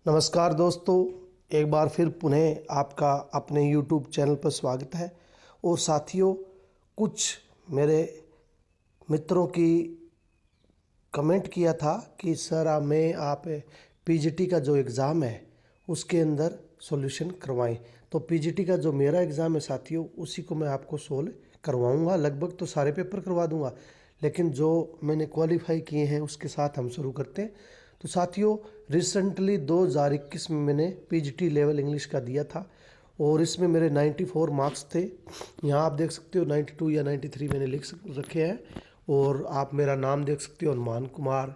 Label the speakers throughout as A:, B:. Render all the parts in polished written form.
A: नमस्कार दोस्तों, एक बार फिर पुनः आपका अपने YouTube चैनल पर स्वागत है। और साथियों, कुछ मेरे मित्रों की कमेंट किया था कि सर आप पीजीटी का जो एग्ज़ाम है उसके अंदर सॉल्यूशन करवाएं। तो पीजीटी का जो मेरा एग्ज़ाम है साथियों, उसी को मैं आपको सोल्व करवाऊंगा। लगभग तो सारे पेपर करवा दूंगा, लेकिन जो मैंने क्वालिफाई किए हैं उसके साथ हम शुरू करते हैं। तो साथियों, रिसेंटली 2021 में मैंने पीजीटी लेवल इंग्लिश का दिया था और इसमें मेरे 94 मार्क्स थे। यहाँ आप देख सकते हो 92 या 93 मैंने लिख रखे हैं। और आप मेरा नाम देख सकते हो, हनुमान कुमार,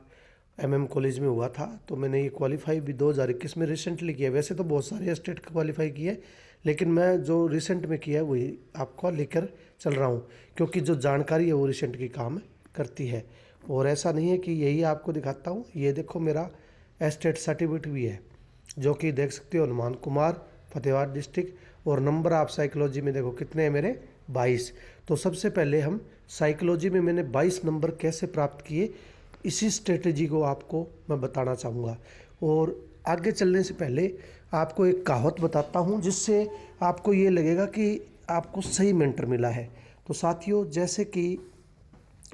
A: एमएम कॉलेज में हुआ था। तो मैंने ये क्वालिफाई भी 2021 में रिसेंटली किया। वैसे तो बहुत सारे स्टेट का क्वालिफाई किया है, लेकिन मैं जो रिसेंट में किया है वही आपको लेकर चल रहा हूँ, क्योंकि जो जानकारी है वो रिसेंट की काम करती है। और ऐसा नहीं है कि यही आपको दिखाता हूँ, ये देखो मेरा स्टेट सर्टिफिकेट भी है, जो कि देख सकते हो हनुमान कुमार, फतेहाबाद डिस्ट्रिक्ट। और नंबर आप साइकोलॉजी में देखो कितने हैं मेरे, 22। तो सबसे पहले हम साइकोलॉजी में मैंने 22 नंबर कैसे प्राप्त किए, इसी स्ट्रेटेजी को आपको मैं बताना चाहूँगा। और आगे चलने से पहले आपको एक कहावत बताता हूँ, जिससे आपको ये लगेगा कि आपको सही मेंटर मिला है। तो साथियों, जैसे कि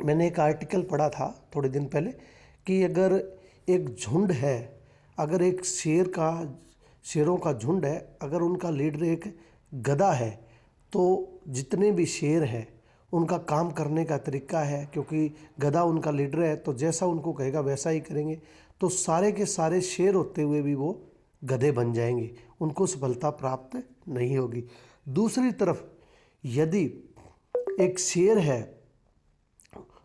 A: मैंने एक आर्टिकल पढ़ा था थोड़े दिन पहले कि अगर एक झुंड है, अगर एक शेरों का झुंड है, अगर उनका लीडर एक गधा है, तो जितने भी शेर हैं उनका काम करने का तरीका है, क्योंकि गधा उनका लीडर है तो जैसा उनको कहेगा वैसा ही करेंगे, तो सारे के सारे शेर होते हुए भी वो गधे बन जाएंगे, उनको सफलता प्राप्त नहीं होगी। दूसरी तरफ यदि एक शेर है,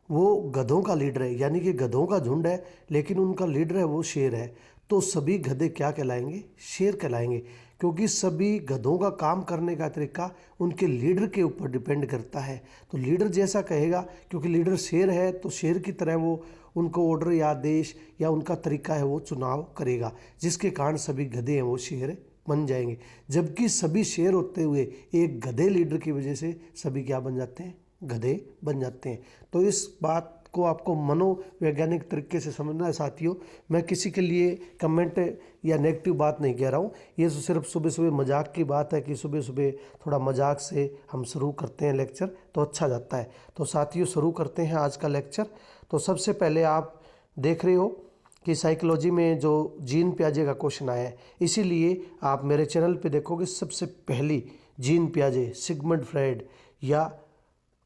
A: वो गधों का लीडर है, यानी कि गधों का झुंड है, लेकिन उनका लीडर है वो शेर है, तो सभी गधे क्या कहलाएंगे, शेर कहलाएंगे। क्योंकि सभी गधों का काम करने का तरीका उनके लीडर के ऊपर डिपेंड करता है। तो लीडर जैसा कहेगा, क्योंकि लीडर शेर है तो शेर की तरह वो उनको ऑर्डर या आदेश या उनका तरीका है वो चुनाव करेगा, जिसके कारण सभी गधे हैं वो शेर बन जाएंगे। जबकि सभी शेर होते हुए एक गधे लीडर की वजह से सभी क्या बन जाते हैं, गधे बन जाते हैं। तो इस बात को आपको मनोवैज्ञानिक तरीके से समझना है साथियों। मैं किसी के लिए कमेंट या नेगेटिव बात नहीं कह रहा हूँ, ये तो सिर्फ सुबह सुबह मजाक की बात है कि सुबह सुबह थोड़ा मजाक से हम शुरू करते हैं लेक्चर, तो अच्छा जाता है। तो साथियों, शुरू करते हैं आज का लेक्चर। तो सबसे पहले आप देख रहे हो कि साइकोलॉजी में जो जीन पियाजे का क्वेश्चन आया है, इसीलिए आप मेरे चैनल पे देखोगे सबसे पहली जीन पियाजे, सिगमंड फ्रायड या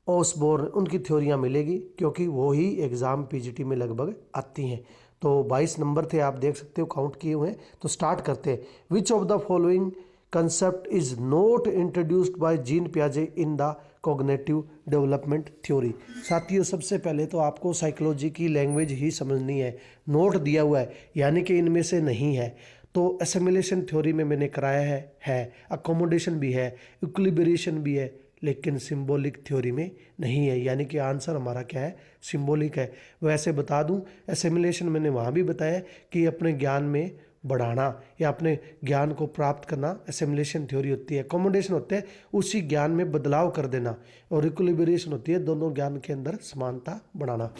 A: ओसबोर्न, उनकी थ्योरियाँ मिलेगी, क्योंकि वो ही एग्ज़ाम पीजीटी में लगभग आती हैं। तो 22 नंबर थे, आप देख सकते हो, काउंट किए हुए हैं। तो स्टार्ट करते हैं। Which of the following concept is not introduced by Jean पियाजे in the cognitive development theory. साथियों, सबसे पहले तो आपको साइकोलॉजी की लैंग्वेज ही समझनी है। नोट दिया हुआ है, यानी कि इनमें से नहीं है। तो एसिमिलेशन थ्योरी में मैंने कराया है, अकोमोडेशन भी है, इक्विलिब्रेशन भी है, लेकिन सिंबॉलिक थ्योरी में नहीं है, यानी कि आंसर हमारा क्या है, सिंबॉलिक है। वैसे बता दूं, एसिमिलेशन मैंने वहाँ भी बताया कि अपने ज्ञान में बढ़ाना या अपने ज्ञान को प्राप्त करना एसिमिलेशन थ्योरी होती है। अकोमोडेशन होते हैं उसी ज्ञान में बदलाव कर देना, और इक्विलिब्रेशन होती है दोनों ज्ञान के अंदर समानता बढ़ाना।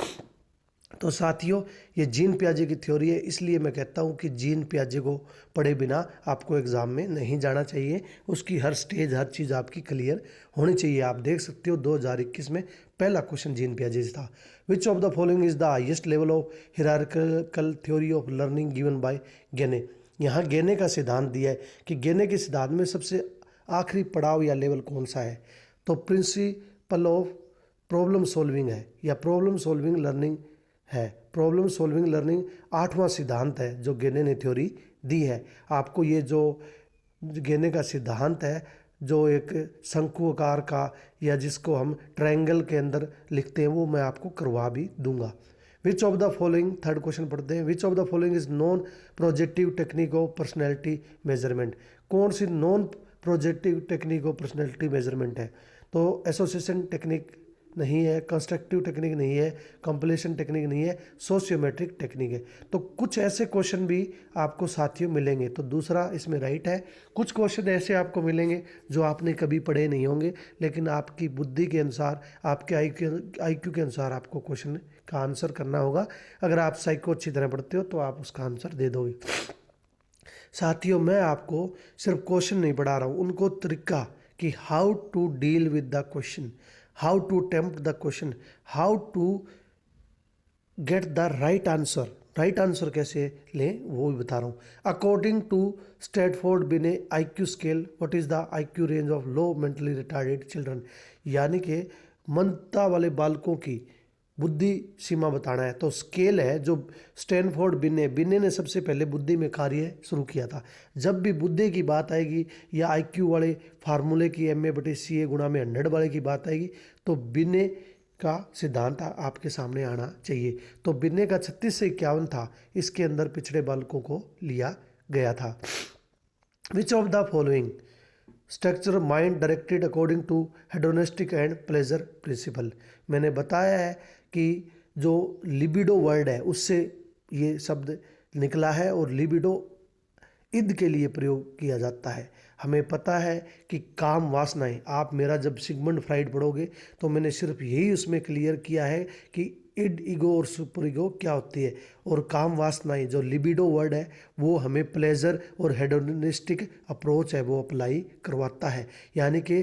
A: तो साथियों, ये जीन पियाजे की थ्योरी है, इसलिए मैं कहता हूँ कि जीन पियाजे को पढ़े बिना आपको एग्ज़ाम में नहीं जाना चाहिए। उसकी हर स्टेज, हर चीज़ आपकी क्लियर होनी चाहिए। आप देख सकते हो 2021 में पहला क्वेश्चन जीन पियाजे से था। Which of the following is the highest level of hierarchical theory of learning given by गेने। यहाँ गेने का सिद्धांत दिया है कि गेने के सिद्धांत में सबसे आखिरी पड़ाव या लेवल कौन सा है, तो प्रिंसिपल ऑफ प्रॉब्लम सॉल्विंग है, या प्रॉब्लम सॉल्विंग लर्निंग है। प्रॉब्लम सॉल्विंग लर्निंग 8वां सिद्धांत है जो गेने ने थ्योरी दी है। आपको ये जो गेने का सिद्धांत है, जो एक शंकु आकार का, या जिसको हम ट्रायंगल के अंदर लिखते हैं, वो मैं आपको करवा भी दूंगा। Which of the following, third question पढ़ते हैं। Which of the following is non projective technique of personality measurement. कौन सी non projective technique of personality measurement है, तो एसोसिएशन टेक्निक नहीं है, कंस्ट्रक्टिव टेक्निक नहीं है, कंप्लीशन टेक्निक नहीं है, सोशियोमेट्रिक टेक्निक है। तो कुछ ऐसे क्वेश्चन भी आपको साथियों मिलेंगे, तो दूसरा इसमें राइट है। कुछ क्वेश्चन ऐसे आपको मिलेंगे जो आपने कभी पढ़े नहीं होंगे, लेकिन आपकी बुद्धि के अनुसार, आपके आईक्यू के अनुसार आपको क्वेश्चन का आंसर करना होगा। अगर आप साइको अच्छी तरह पढ़ते हो तो आप उसका आंसर दे दोगे। साथियों, मैं आपको सिर्फ क्वेश्चन नहीं पढ़ा रहा हूँ, उनको तरीका कि how to deal with the question, how to attempt the question, how to get the right answer. Right answer कैसे लें वो भी बता रहा हूँ। According to Stanford Binet IQ scale, what is the IQ range of low mentally retarded children, यानी कि मंदता वाले बालकों की बुद्धि सीमा बताना है। तो स्केल है जो स्टैनफोर्ड बिने ने सबसे पहले बुद्धि में कार्य शुरू किया था। जब भी बुद्धि की बात आएगी या IQ वाले फार्मूले की MA/CA गुणा में 100 वाले की बात आएगी तो बिने का सिद्धांत आपके सामने आना चाहिए। तो बिन्ने का 36 से 51 था, इसके अंदर पिछड़े बालकों को लिया गया था। Which of the following structure mind directed according to hedonistic and pleasure principle, मैंने बताया है कि जो लिबिडो वर्ड है उससे ये शब्द निकला है और लिबिडो ईद के लिए प्रयोग किया जाता है। हमें पता है कि काम वासनाएं, आप मेरा जब सिगमंड फ्राइड पढ़ोगे तो मैंने सिर्फ यही उसमें क्लियर किया है कि इड, ईगो और सुपर ईगो क्या होती है, और काम वासनाएं जो लिबिडो वर्ड है वो हमें प्लेजर और हेडोनिस्टिक अप्रोच है वो अप्लाई करवाता है। यानी कि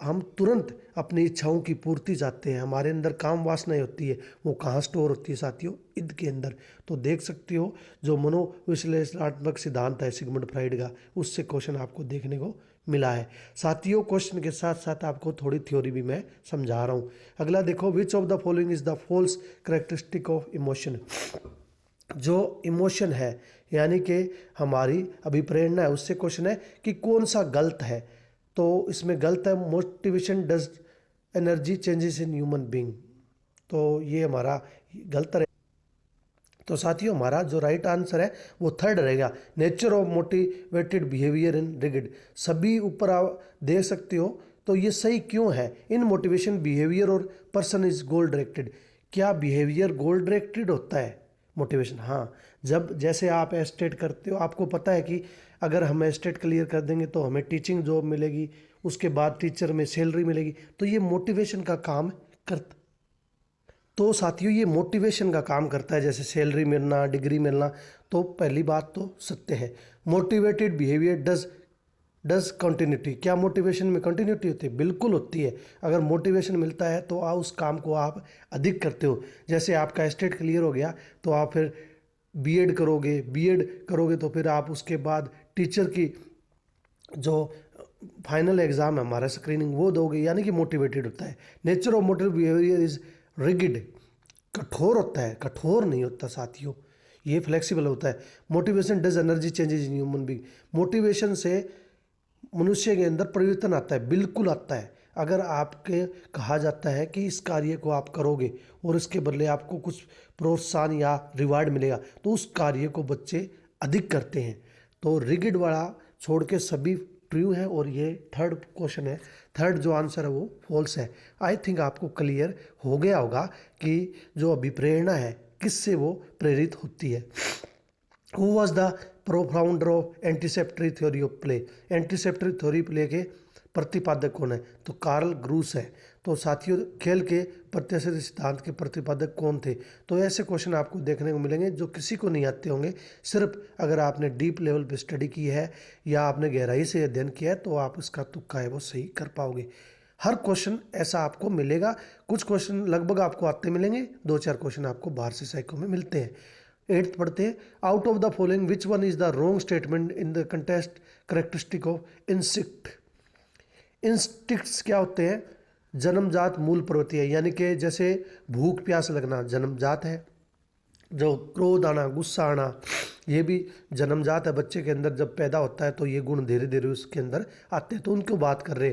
A: हम तुरंत अपनी इच्छाओं की पूर्ति चाहते हैं। हमारे अंदर काम वासनाएं होती है, वो कहाँ स्टोर होती है साथियों? ईद के अंदर। तो देख सकते हो जो मनोविश्लेषणात्मक सिद्धांत है सिगमंड फ्राइड का, उससे क्वेश्चन आपको देखने को मिला है। साथियों, क्वेश्चन के साथ साथ आपको थोड़ी थ्योरी भी मैं समझा रहा हूँ। अगला देखो, which of the following is the false characteristic of emotion. जो इमोशन है यानी कि हमारी अभिप्रेरणा है, उससे क्वेश्चन है कि कौन सा गलत है। तो इसमें गलत है motivation does energy changes in human being, तो ये हमारा गलत है। तो साथियों, हमारा जो राइट आंसर है वो थर्ड रहेगा, nature of motivated behaviour in rigid. सभी ऊपर आप देख सकते हो, तो ये सही क्यों है? इन मोटिवेशन बिहेवियर और पर्सन इज गोल डायरेक्टेड। क्या बिहेवियर गोल डायरेक्टेड होता है? मोटिवेशन, हाँ। जब जैसे आप एस्टेट करते हो, आपको पता है कि अगर हम एस्टेट क्लियर कर देंगे तो हमें टीचिंग जॉब मिलेगी, उसके बाद टीचर में सैलरी मिलेगी, तो ये मोटिवेशन का काम करता। तो साथियों, ये मोटिवेशन का काम करता है, जैसे सैलरी मिलना, डिग्री मिलना। तो पहली बात तो सत्य है, मोटिवेटेड बिहेवियर डज कंटिन्यूटी। क्या मोटिवेशन में कंटिन्यूटी होती है? बिल्कुल होती है। अगर मोटिवेशन मिलता है तो उस काम को आप अधिक करते हो। जैसे आपका एस्टेट क्लियर हो गया तो आप फिर बीएड करोगे तो फिर आप उसके बाद टीचर की जो फाइनल एग्ज़ाम है हमारा स्क्रीनिंग वो दोगे, यानी कि मोटिवेटेड होता है। Nature of motive behaviour is rigid, कठोर होता है, कठोर नहीं होता साथियों, ये फ्लेक्सिबल होता है। Motivation does energy changes in human being. Motivation से मनुष्य के अंदर परिवर्तन आता है, बिल्कुल आता है। अगर आपके कहा जाता है कि इस कार्य को आप करोगे और इसके बदले आपको कुछ प्रोत्साहन या रिवार्ड मिलेगा, तो उस कार्य को बच्चे अधिक करते हैं। तो रिगिड वाला छोड़ के सभी ट्रू है, और ये थर्ड क्वेश्चन है, थर्ड जो आंसर है वो फॉल्स है। आई थिंक आपको क्लियर हो गया होगा कि जो अभिप्रेरणा है किससे वो प्रेरित होती है। Who was the propounder of anticipatory theory of play. Anticipatory theory play के प्रतिपादक कौन है? तो कार्ल ग्रूस है। तो साथियों, खेल के प्रत्याशित सिद्धांत के प्रतिपादक कौन थे? तो ऐसे क्वेश्चन आपको देखने को मिलेंगे जो किसी को नहीं आते होंगे। सिर्फ अगर आपने डीप लेवल पे स्टडी की है या आपने गहराई से अध्ययन किया है तो आप इसका तुक्का है वो सही कर पाओगे। हर क्वेश्चन ऐसा आपको मिलेगा। कुछ क्वेश्चन लगभग आपको आते मिलेंगे, 2-4 क्वेश्चन आपको बाहर से साइको में मिलते हैं। 8th पढ़ते हैं, out of the following which one is the wrong statement in the context characteristic of instinct. Instincts क्या होते हैं? जन्मजात मूल प्रवृत्ति है, यानी कि जैसे भूख प्यास लगना जन्मजात है, जो क्रोध आना, गुस्सा आना, ये भी जन्मजात है। बच्चे के अंदर जब पैदा होता है तो ये गुण धीरे धीरे उसके अंदर आते हैं। तो उनको बात कर रहे,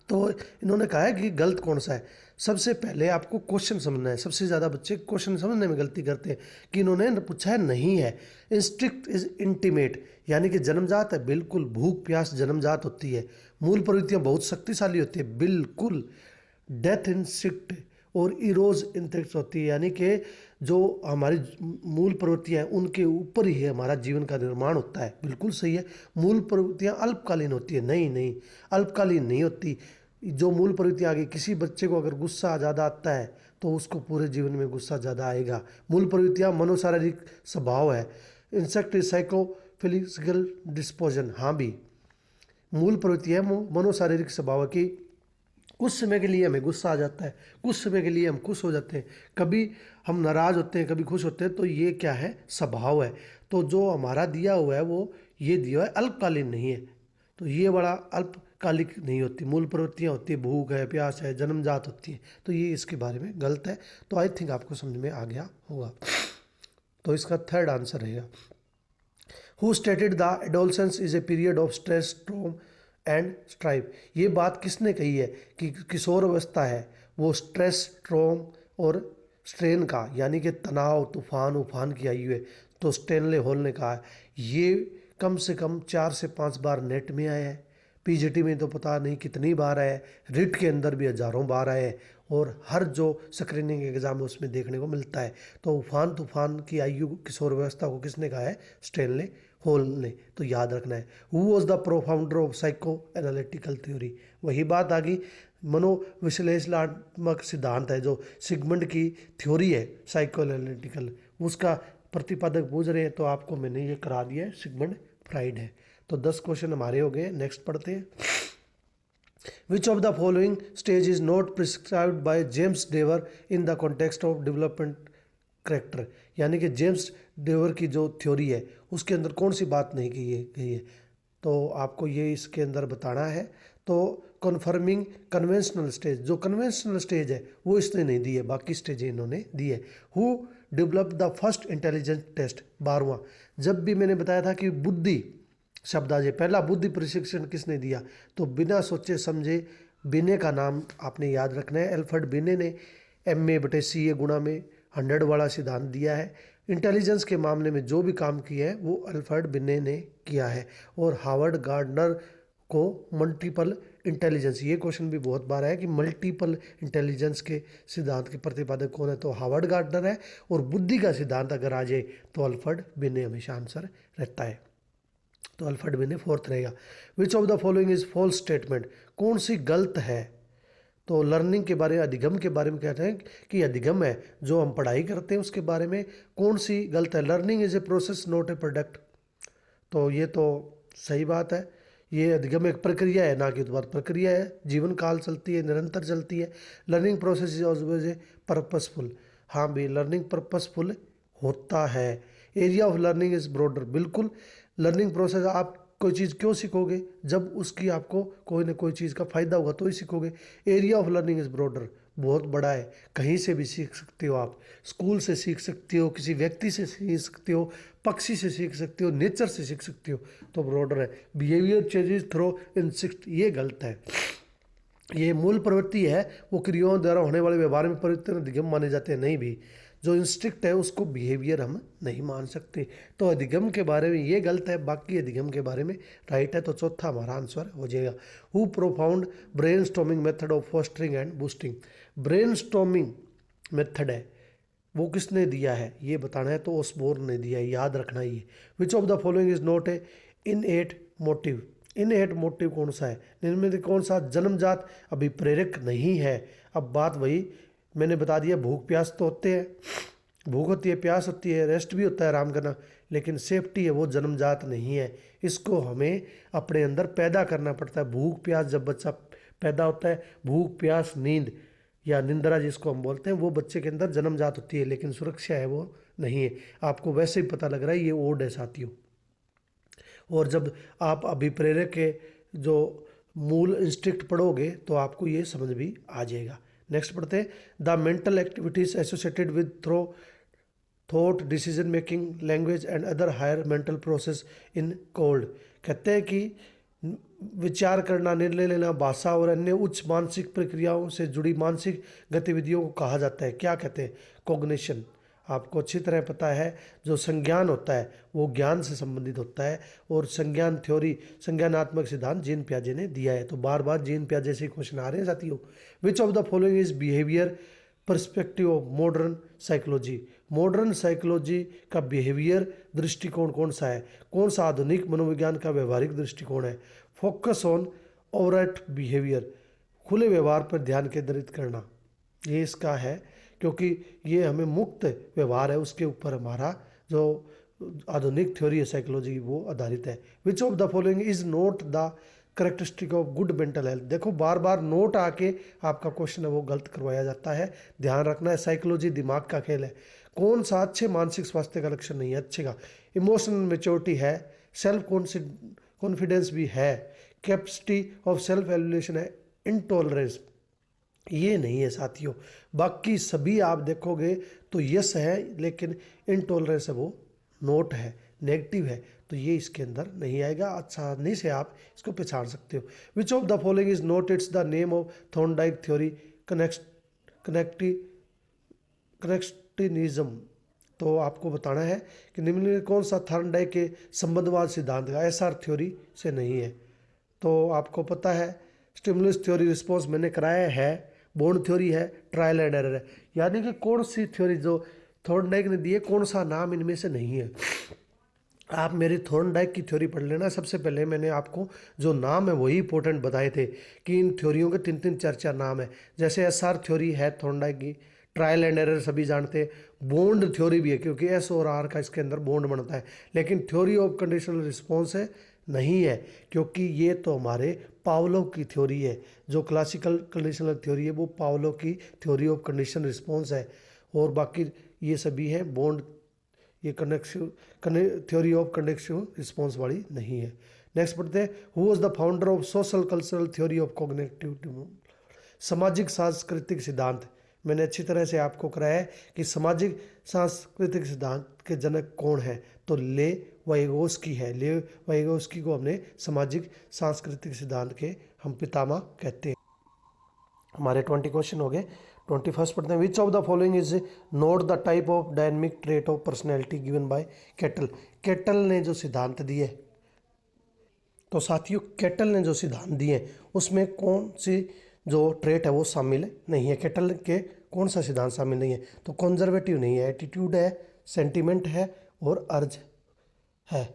A: तो इन्होंने कहा है कि गलत कौन सा है। सबसे पहले आपको क्वेश्चन समझना है। सबसे ज़्यादा बच्चे क्वेश्चन समझने में गलती करते हैं कि इन्होंने पूछा है नहीं है। इंस्टिक्ट इज इंटीमेट, यानी कि जन्मजात है, बिल्कुल। भूख प्यास जन्मजात होती है। मूल प्रवृत्तियाँ बहुत शक्तिशाली होती है, बिल्कुल। डेथ इंस्टिक्ट और इरोज इंस्टिक्ट होती है, यानी कि जो हमारी मूल प्रवृत्तियाँ हैं उनके ऊपर ही हमारा जीवन का निर्माण होता है, बिल्कुल सही है। मूल प्रवृत्तियाँ अल्पकालीन होती है, नहीं, अल्पकालीन नहीं होती। जो मूल प्रवृत्ति आ गई, किसी बच्चे को अगर गुस्सा ज़्यादा आता है तो उसको पूरे जीवन में गुस्सा ज़्यादा आएगा। मूल प्रवृत्तियाँ मनोशारीरिक स्वभाव है। इंसेक्ट साइको फिजिकल डिस्पोजन, हाँ भी मूल प्रवृत्ति है मनोशारीरिक स्वभाव की। कुछ समय के लिए हमें गुस्सा आ जाता है, कुछ समय के लिए हम खुश हो जाते हैं, कभी हम नाराज होते हैं, कभी खुश होते हैं, तो ये क्या है, स्वभाव है। तो जो हमारा दिया हुआ है वो ये दिया हुआ है अल्पकालीन नहीं है, तो ये बड़ा अल्पकालिक नहीं होती। मूल प्रवृत्तियाँ होती है, भूख है, प्यास है, जन्मजात होती है, तो ये इसके बारे में गलत है। तो आई थिंक आपको समझ में आ गया होगा। तो इसका थर्ड आंसर रहेगा who stated the adolescence is a period of stress storm and strive. ये बात किसने कही है कि किशोर अवस्था है वो स्ट्रेस स्ट्रॉम और स्ट्रेन का, यानी कि तनाव तूफान उफान की आयु है। तो स्टेनले हॉल ने कहा है। ये कम से कम 4 से 5 बार नेट में आया है, पीजीटी में तो पता नहीं कितनी बार आया है, रिट के अंदर भी हजारों बार आए हैं, और हर जो स्क्रीनिंग एग्जाम है उसमें देखने को मिलता है। तो उफान तूफान की आयु किशोर अवस्था को किसने कहा है, स्टेनले हॉल ने। तो याद रखना है। Who was the propounder of psycho analytical theory. वही बात आ गई, मनोविश्लेषणात्मक सिद्धांत है जो सिगमंड की थ्योरी है साइको एनालिटिकल, उसका प्रतिपादक पूछ रहे हैं, तो आपको मैंने ये करा दिया है, सिगमंड फ्राइड है। तो 10 क्वेश्चन हमारे हो गए। नेक्स्ट पढ़ते हैं। Which of the following stage is not prescribed by James Drever in the context of development character. यानी कि जेम्स डेवर की जो थ्योरी है उसके अंदर कौन सी बात नहीं की गई है, तो आपको ये इसके अंदर बताना है। तो कन्फर्मिंग कन्वेंशनल स्टेज, जो कन्वेंशनल स्टेज है वो इसने नहीं दी है, बाकी स्टेज इन्होंने दी है। Who develop the first intelligence test, 12वां। जब भी मैंने बताया था कि बुद्धि शब्द आ जाए, पहला बुद्धि प्रशिक्षण किसने दिया, तो बिना सोचे समझे बिने का नाम आपने याद रखना है। एल्फ्रेड बिने ने MA/CA गुणा में 100 वाला सिद्धांत दिया है। इंटेलिजेंस के मामले में जो भी काम किया है वो एल्फ्रेड बिने ने किया है। और हार्वर्ड गार्डनर को मल्टीपल इंटेलिजेंस, ये क्वेश्चन भी बहुत बार है कि मल्टीपल इंटेलिजेंस के सिद्धांत के प्रतिपादक कौन है, तो हार्वर्ड गार्डनर है। और बुद्धि का सिद्धांत अगर आ जाए तो एल्फ्रेड बिने हमेशा आंसर रहता है। तो एल्फ्रेड बिने 4th रहेगा। Which of the following is false statement, कौन सी गलत है। तो लर्निंग के बारे में, अधिगम के बारे में कहते हैं कि अधिगम है जो हम पढ़ाई करते हैं उसके बारे में, कौन सी गलत है। Learning is a process not a product, तो ये तो सही बात है। ये अधिगम एक प्रक्रिया है, ना कि उत्पाद। प्रक्रिया है, जीवन काल चलती है, निरंतर चलती है। Learning process is always a purposeful, हाँ भी लर्निंग पर्पसफुल होता है। Area of learning is broader, बिल्कुल। लर्निंग प्रोसेस, आप कोई चीज़ क्यों सीखोगे, जब उसकी आपको कोई ना कोई चीज़ का फायदा होगा तो ही सीखोगे। Area of learning is broader, बहुत बड़ा है, कहीं से भी सीख सकते हो आप। स्कूल से सीख सकते हो, किसी व्यक्ति से सीख सकते हो, पक्षी से सीख सकते हो, नेचर से सीख सकते हो, तो ब्रॉडर है। बिहेवियर चेंजेस थ्रू इंस्टिंक्ट, ये गलत है। ये मूल प्रवृत्ति है, वो क्रियाओं द्वारा होने वाले व्यवहार में परिवर्तन अधिगम माने जाते हैं, नहीं भी। जो इंस्टिंक्ट है उसको बिहेवियर हम नहीं मान सकते। तो अधिगम के बारे में ये गलत है, बाकी अधिगम के बारे में राइट है। तो चौथा हमारा आंसर हो जाएगा। Who profound brain storming method of fostering and boosting. Brain storming method है वो किसने दिया है ये बताना है, तो ओसबोर्न ने दिया है, याद रखना ही है। Which of the following is not a innate motive. Innate motive कौन सा है, इनमें से कौन सा जन्मजात अभिप्रेरक नहीं है। अब बात वही मैंने बता दिया, भूख प्यास तो होते हैं, भूख होती है, प्यास होती है, रेस्ट भी होता है, आराम करना, लेकिन सेफ्टी है वो जन्मजात नहीं है। इसको हमें अपने अंदर पैदा करना पड़ता है। भूख प्यास जब बच्चा पैदा होता है, भूख प्यास नींद या निंद्रा जिसको हम बोलते हैं, वो बच्चे के अंदर जन्मजात होती है, लेकिन सुरक्षा है वो नहीं है। आपको वैसे ही पता लग रहा है ये ओड है साथियों। और जब आप अभिप्रेरक के जो मूल इंस्टिंक्ट पढ़ोगे तो आपको ये समझ भी आ जाएगा। नेक्स्ट पढ़ते हैं। The mental activities associated with thought, decision making, language and other higher mental process in called. कहते हैं कि विचार करना, निर्णय लेना, भाषा और अन्य उच्च मानसिक प्रक्रियाओं से जुड़ी मानसिक गतिविधियों को कहा जाता है, क्या कहते हैं, कॉग्निशन। आपको अच्छी तरह पता है जो संज्ञान होता है वो ज्ञान से संबंधित होता है। और संज्ञान थ्योरी, संज्ञानात्मक सिद्धांत जीन पियाजे ने दिया है। तो बार बार जीन पियाजे से क्वेश्चन आ रहे हैं साथियों। विच of the following is behaviour perspective of modern psychology. Modern psychology का बिहेवियर दृष्टिकोण कौन सा है, कौन सा आधुनिक मनोविज्ञान का व्यवहारिक दृष्टिकोण है। फोकस ऑन ओवरट बिहेवियर, खुले व्यवहार पर ध्यान केंद्रित करना, ये इसका है, क्योंकि ये हमें मुक्त व्यवहार है उसके ऊपर हमारा जो आधुनिक थ्योरी है साइकोलॉजी वो आधारित है। Which of the following is not the characteristic of good mental health. देखो बार बार नोट आके आपका क्वेश्चन है वो गलत करवाया जाता है, ध्यान रखना है। साइकोलॉजी दिमाग का खेल है। कौन सा अच्छे मानसिक स्वास्थ्य का लक्षण नहीं है? अच्छे का इमोशनल मेच्योरिटी है, सेल्फ कॉन्फिडेंस भी है, कैपेसिटी ऑफ सेल्फ एवेल्यूएशन है, इनटॉलरेंस ये नहीं है साथियों। बाकी सभी आप देखोगे तो यस है, लेकिन इनटॉलरेंस है वो नोट है, नेगेटिव है, तो ये इसके अंदर नहीं आएगा। आसानी से आप इसको पहचान सकते हो। Which of the following is not its the name of Thorndike theory connectionism. तो आपको बताना है कि निम्नलिखित कौन सा थॉर्नडाइक के संबंधवाद सिद्धांत का एसआर थ्योरी से नहीं है। तो आपको पता है स्टिमुलस थ्योरी रिस्पॉन्स मैंने कराया है, बॉन्ड थ्योरी है, ट्रायल एंड एरर है। यानी कि कौन सी थ्योरी जो थॉर्नडाइक ने दी है, कौन सा नाम इनमें से नहीं है। आप मेरी थॉर्नडाइक की थ्योरी पढ़ लेना। सबसे पहले मैंने आपको जो नाम है वही इंपॉर्टेंट बताए थे कि इन थ्योरियों के 3-3 4-4 नाम है। जैसे एसआर थ्योरी है थॉर्नडाइक की, ट्रायल एंड एरर सभी जानते हैं, बॉन्ड थ्योरी भी है क्योंकि एस और आर का इसके अंदर बॉन्ड बनता है। लेकिन थ्योरी ऑफ कंडीशनल रिस्पॉन्स है नहीं है, क्योंकि ये तो हमारे पावलोव की थ्योरी है। जो क्लासिकल कंडीशनल थ्योरी है वो पावलोव की थ्योरी ऑफ कंडीशन रिस्पॉन्स है। और बाकी ये सभी है बॉन्ड, ये थ्योरी ऑफ कंडक्टिव रिस्पॉन्स वाली नहीं है। नेक्स्ट पढ़ते हैं, who was the founder of social cultural theory of cognitive. सामाजिक सांस्कृतिक सिद्धांत मैंने अच्छी तरह से आपको कराया है कि सामाजिक सांस्कृतिक सिद्धांत के जनक कौन है, तो ले वाइगोस्की है। ले वाइगोस्की को हमने सामाजिक सांस्कृतिक सिद्धांत के हम पितामह कहते हैं। हमारे 20 क्वेश्चन हो गए। 21 पढ़ते हैं, which of the following is note the type of dynamic trait of personality given by cattle. Cattle ने जो सिद्धांत दिए, तो साथियों कैटल ने जो सिद्धांत दिए उसमें कौन सी जो ट्रेट है वो शामिल नहीं है। कैटल के कौन सा सिद्धांत शामिल नहीं है, तो कंजर्वेटिव नहीं है, एटीट्यूड है, सेंटिमेंट है और अर्ज है।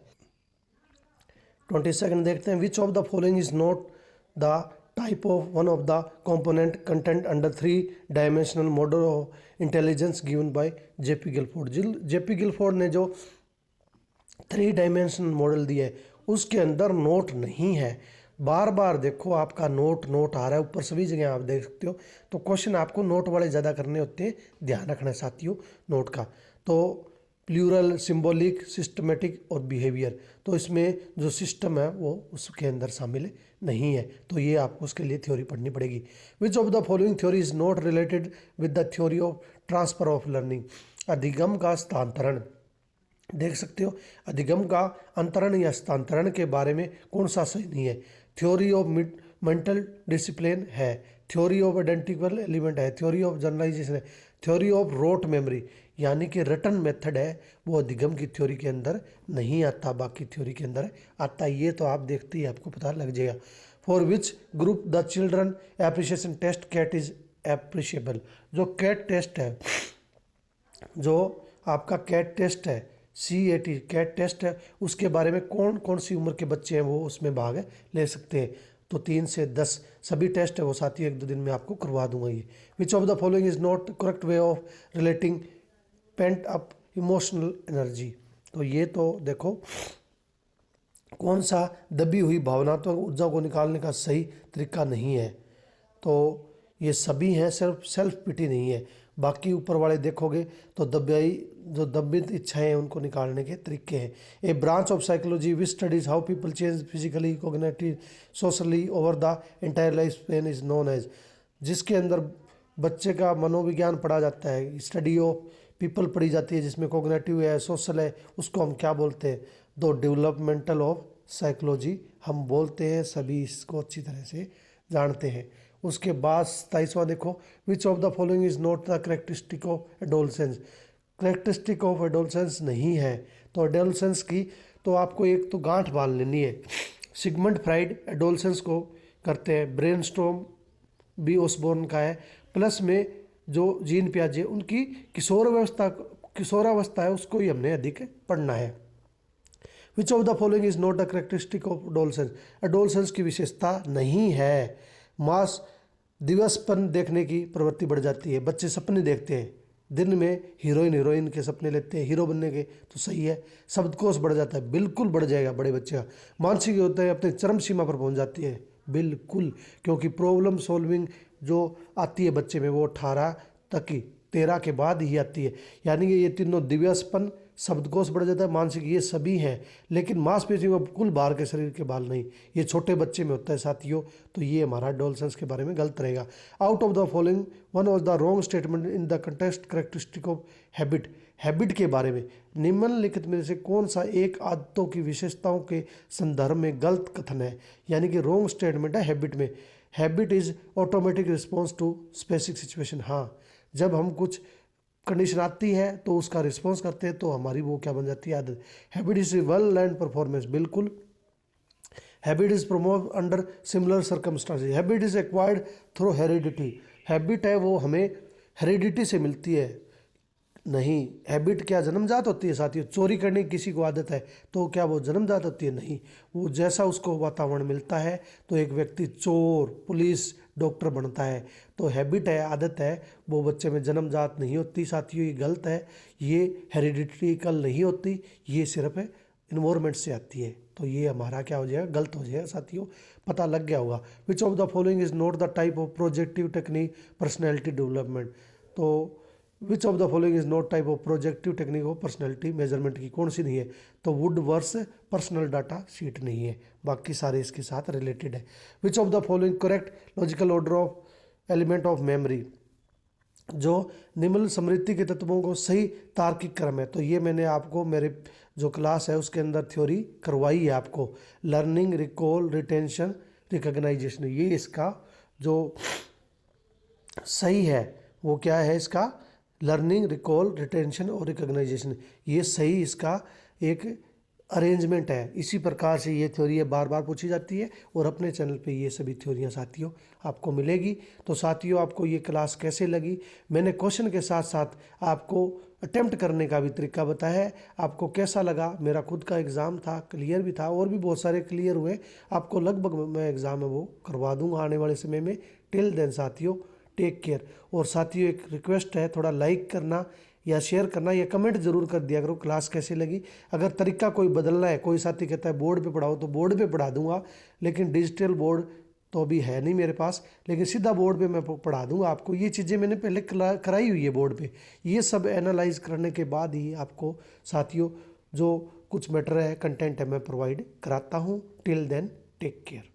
A: 22 देखते हैं, which of the following is not the type of one of the component content under 3 dimensional model of intelligence given by JP Guilford. JP Guilford ने जो 3 डायमेंशनल मॉडल दिया है उसके अंदर नोट नहीं है। बार बार देखो आपका नोट आ रहा है ऊपर, सभी जगह आप देख सकते हो। तो क्वेश्चन आपको नोट वाले ज़्यादा करने होते हैं, ध्यान रखना साथियों नोट का। तो प्लूरल, सिंबॉलिक, सिस्टमेटिक और बिहेवियर, तो इसमें जो सिस्टम है वो उसके अंदर शामिल नहीं है, तो ये आपको उसके लिए थ्योरी पढ़नी पड़ेगी। विच of the following theory is not related with the theory of transfer of learning. अधिगम का स्थानांतरण देख सकते हो, अधिगम का अंतरण या स्थानांतरण के बारे में कौन सा सही नहीं है। थ्योरी ऑफ मेंटल डिसिप्लिन है, थ्योरी ऑफ आइडेंटिकल एलिमेंट है, थ्योरी ऑफ जनरलाइजेशन है, थ्योरी ऑफ रोट मेमोरी यानी कि रिटर्न मेथड है वो अधिगम की थ्योरी के अंदर नहीं आता, बाकी थ्योरी के अंदर आता है। ये तो आप देखते ही आपको पता लग जाएगा। For which group the children apperception test CAT is appreciable. जो कैट टेस्ट है, जो आपका कैट टेस्ट है, CAT कैट टेस्ट है, उसके बारे में कौन कौन सी उम्र के बच्चे हैं वो उसमें भाग ले सकते हैं। तो 3 से 10 सभी टेस्ट है वो साथ ही 1-2 दिन में आपको करवा दूंगा ये। विच of the following is not correct way of relating pent up emotional energy. तो ये तो देखो कौन सा दबी हुई भावनात्मक ऊर्जा को निकालने का सही तरीका नहीं है। तो ये सभी हैं, सिर्फ सेल्फ पिटी नहीं है। बाकी ऊपर वाले देखोगे तो जो दबित इच्छाएं हैं उनको निकालने के तरीके हैं। A branch of psychology which studies how people change physically, cognitive, socially over the entire life span is known as. जिसके अंदर बच्चे का मनोविज्ञान पढ़ा जाता है, स्टडी ऑफ पीपल पढ़ी जाती है, जिसमें कोग्निटिव है, सोशल है, उसको हम क्या बोलते हैं, तो डेवलपमेंटल ऑफ साइकोलॉजी हम बोलते हैं। सभी इसको अच्छी तरह से जानते हैं। उसके बाद 27वां देखो, which of the following is not the characteristic of adolescence. Characteristic of adolescence नहीं है। तो एडोलसेंस की तो आपको एक तो गांठ बांध लेनी है। सिगमंड फ्राइड एडोलसेंस को करते हैं, ब्रेनस्टॉर्म भी ओसबोर्न का है, प्लस में जो जीन पियाजे उनकी किशोरावस्था है उसको ही हमने अधिक पढ़ना है। Which of the following is not the characteristic of adolescence. Adolescence की विशेषता नहीं है। मास दिवसपन देखने की प्रवृत्ति बढ़ जाती है, बच्चे सपने देखते हैं, दिन में हीरोइन के सपने लेते हैं हीरो बनने के, तो सही है, शब्दकोश बढ़ जाता है, बिल्कुल बढ़ जाएगा बड़े बच्चे का। मानसिक होता है अपने चरम सीमा पर पहुंच जाती है, बिल्कुल, क्योंकि प्रॉब्लम सॉल्विंग जो आती है बच्चे में वो 18 तक की, 13 के बाद ही आती है। यानी कि ये तीनों दिव्यास्पन, शब्दकोश बढ़ जाता है, मानसिक, ये सभी हैं। लेकिन मांसपेशियों में कुल बाहर के शरीर के बाल नहीं, ये छोटे बच्चे में होता है साथियों। तो ये हमारा एडोलसेंस के बारे में गलत रहेगा। Out of the following one was the wrong statement in the context characteristic of habit. Habit के बारे में निम्नलिखित में से कौन सा एक आदतों की विशेषताओं के संदर्भ में गलत कथन है, यानी कि रॉन्ग स्टेटमेंट है हैबिट में। Habit is automatic response to specific situation. हाँ, जब हम कुछ कंडीशन आती है तो उसका रिस्पॉन्स करते हैं तो हमारी वो क्या बन जाती है, आदत। Habit is well learn performance, बिल्कुल। Habit is promoted under similar circumstances. Habit is acquired through heredity. Habit है वो हमें हेरिडिटी से मिलती है, नहीं। हैबिट क्या जन्मजात होती है साथियों? चोरी करने की किसी को आदत है तो क्या वो जन्मजात होती है? नहीं, वो जैसा उसको वातावरण मिलता है तो एक व्यक्ति चोर, पुलिस, डॉक्टर बनता है। तो हैबिट है, आदत है, वो बच्चे में जन्मजात नहीं होती साथियों, ये गलत है। ये हेरिडिटिकल नहीं होती, ये सिर्फ इन्वायरमेंट से आती है। तो ये हमारा क्या हो जाएगा, गलत हो जाएगा साथियों। पता लग गया होगा। Which of the following is not the type of projective technique personality development. तो which of the following is not type of projective technique of personality measurement की कौन सी नहीं है? तो Woodworth personal data sheet नहीं है, बाकी सारे इसके साथ रिलेटेड है। Which of the following correct logical order of element of memory. जो निम्न स्मृति के तत्वों को सही तार्किक क्रम है। तो ये मैंने आपको मेरे जो क्लास है उसके अंदर थ्योरी करवाई है आपको। लर्निंग, रिकॉल, रिटेंशन, रिकॉग्नाइजेशन, ये इसका जो सही है वो क्या है, इसका लर्निंग, रिकॉल, रिटेंशन और रिकॉग्नाइजेशन, ये सही इसका एक अरेंजमेंट है। इसी प्रकार से ये थ्योरी बार बार पूछी जाती है और अपने चैनल पे ये सभी थ्योरियाँ साथियों आपको मिलेगी। तो साथियों आपको ये क्लास कैसे लगी? मैंने क्वेश्चन के साथ साथ आपको अटेम्प्ट करने का भी तरीका बताया है। आपको कैसा लगा? मेरा खुद का एग्ज़ाम था, क्लियर भी था, और भी बहुत सारे क्लियर हुए। आपको लगभग मैं एग्ज़ाम है वो करवा दूँगा आने वाले समय में। टिल देन साथियों, टेक केयर। और साथियों एक रिक्वेस्ट है, थोड़ा लाइक करना या शेयर करना या कमेंट जरूर कर दिया करो क्लास कैसी लगी। अगर तरीका कोई बदलना है, कोई साथी कहता है बोर्ड पे पढ़ाओ तो बोर्ड पे पढ़ा दूंगा, लेकिन डिजिटल बोर्ड तो अभी है नहीं मेरे पास, लेकिन सीधा बोर्ड पे मैं पढ़ा दूंगा आपको। ये चीज़ें मैंने पहले कराई हुई है बोर्ड पे। ये सब एनालाइज करने के बाद ही आपको साथियों जो कुछ मैटर है, कंटेंट है, मैं प्रोवाइड कराता हूँ। Till then take care.